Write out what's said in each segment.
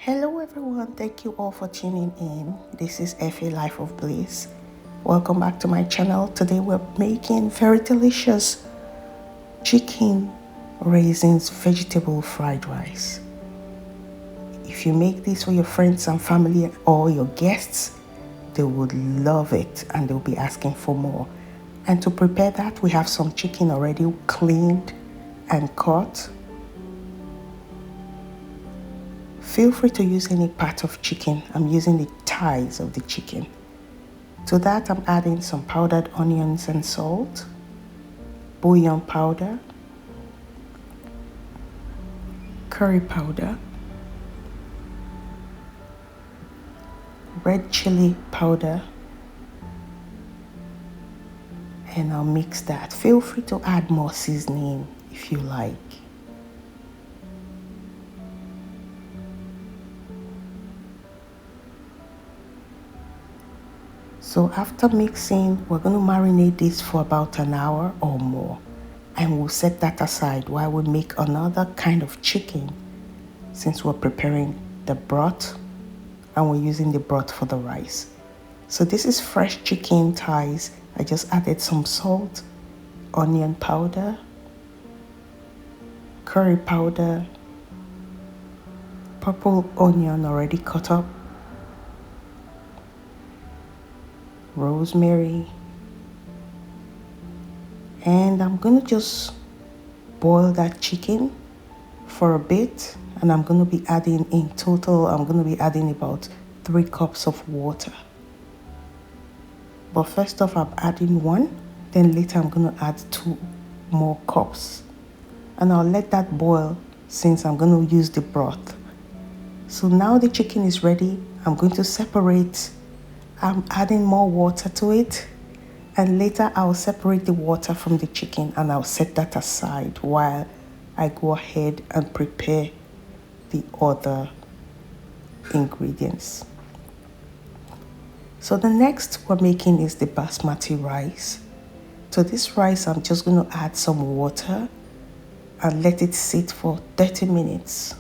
Hello everyone, thank you all for tuning in. This is FA Life of Bliss. Welcome back to my channel. Today we're making very delicious chicken raisins vegetable fried rice. If you make this for your friends and family or your guests, they would love it and they'll be asking for more. And to prepare that, we have some chicken already cleaned and cut. Feel free to use any part of chicken. I'm using the thighs of the chicken. To that, I'm adding some powdered onions and salt, bouillon powder, curry powder, red chili powder, and I'll mix that. Feel free to add more seasoning if you like. So after mixing, we're going to marinate this for about an hour or more. And we'll set that aside while we make another kind of chicken, since we're preparing the broth and we're using the broth for the rice. So this is fresh chicken thighs. I just added some salt, onion powder, curry powder, purple onion already cut up, rosemary, and I'm going to just boil that chicken for a bit, and I'm going to be adding in total, I'm going to be adding about 3 cups of water. But first off, I'm adding 1, then later I'm going to add 2 more cups, and I'll let that boil since I'm going to use the broth. So now the chicken is ready. I'm going to separate. I'm adding more water to it, and later I'll separate the water from the chicken and I'll set that aside while I go ahead and prepare the other ingredients. So the next we're making is the Basmati rice. To this rice, I'm just going to add some water and let it sit for 30 minutes.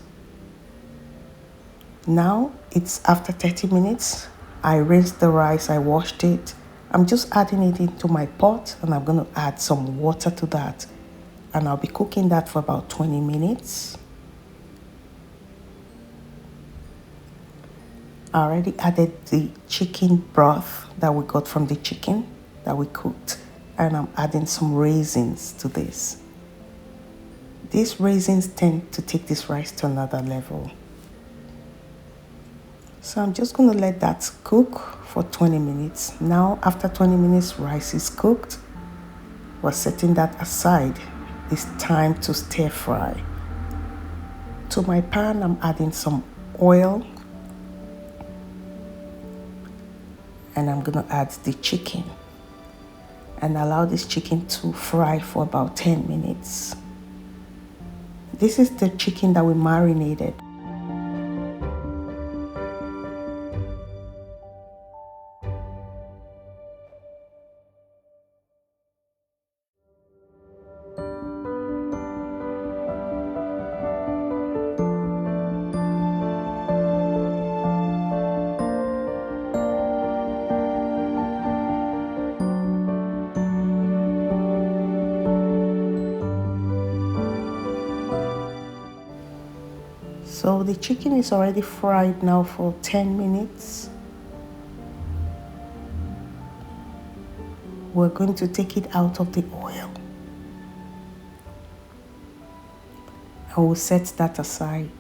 Now it's after 30 minutes. I rinsed the rice, I washed it. I'm just adding it into my pot, and I'm going to add some water to that. And I'll be cooking that for about 20 minutes. I already added the chicken broth that we got from the chicken that we cooked. And I'm adding some raisins to this. These raisins tend to take this rice to another level. So I'm just going to let that cook for 20 minutes. Now, after 20 minutes, rice is cooked. We're setting that aside. It's time to stir fry. To my pan, I'm adding some oil. And I'm going to add the chicken. And allow this chicken to fry for about 10 minutes. This is the chicken that we marinated. So the chicken is already fried now for 10 minutes. We're going to take it out of the oil. And we'll set that aside.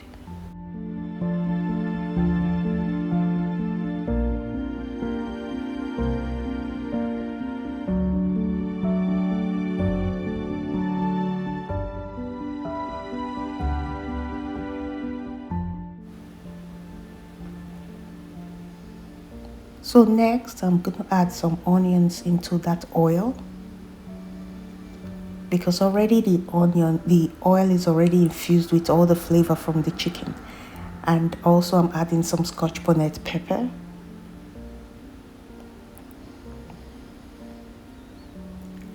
So next, I'm going to add some onions into that oil, because already the oil is already infused with all the flavor from the chicken. And also I'm adding some Scotch bonnet pepper.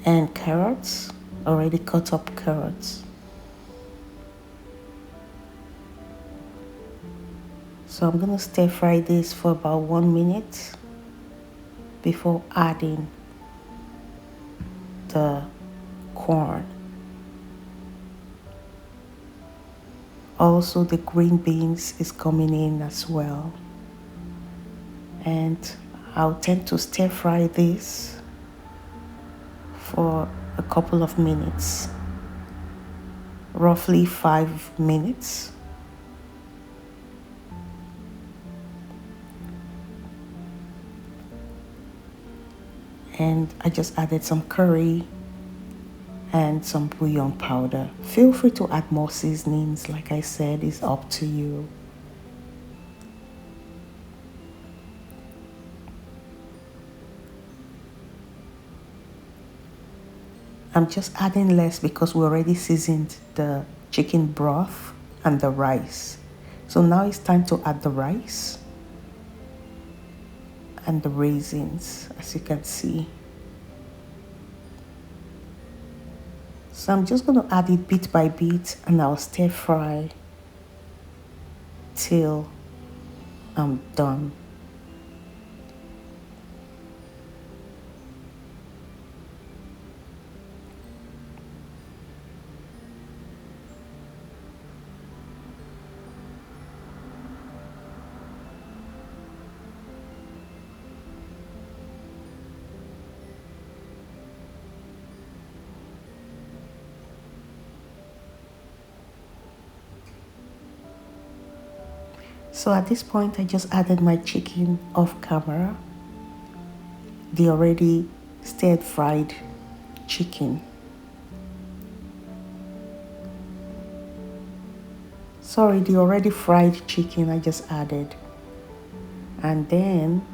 And carrots, already cut up carrots. So I'm going to stir fry this for about 1 minute before adding the corn. Also, the green beans is coming in as well. And I'll tend to stir fry this for a couple of minutes, roughly 5 minutes. And I just added some curry and some bouillon powder. Feel free to add more seasonings. Like I said, it's up to you. I'm just adding less because we already seasoned the chicken broth and the rice. So now it's time to add the rice and the raisins, as you can see. So I'm just going to add it bit by bit, and I'll stir fry till I'm done. So at this point, I just added my chicken off camera, the already stir fried chicken. Sorry, the already fried chicken I just added. And then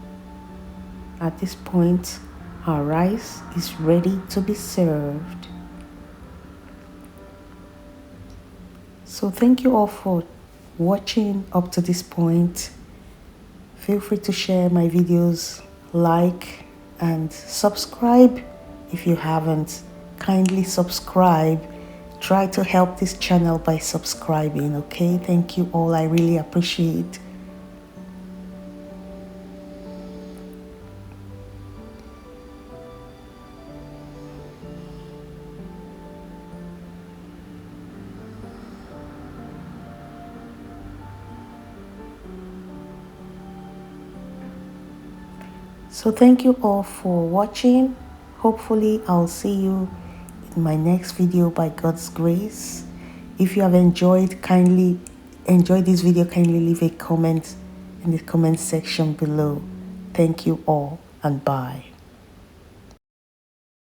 at this point, our rice is ready to be served. So thank you all for watching up to this point. Feel free to share my videos, like and subscribe if you haven't. Kindly subscribe. Try to help this channel by subscribing, okay? Thank you all, I really appreciate. So thank you all for watching. Hopefully I'll see you in my next video by God's grace. If you have enjoyed this video, kindly leave a comment in the comment section below. Thank you all and bye.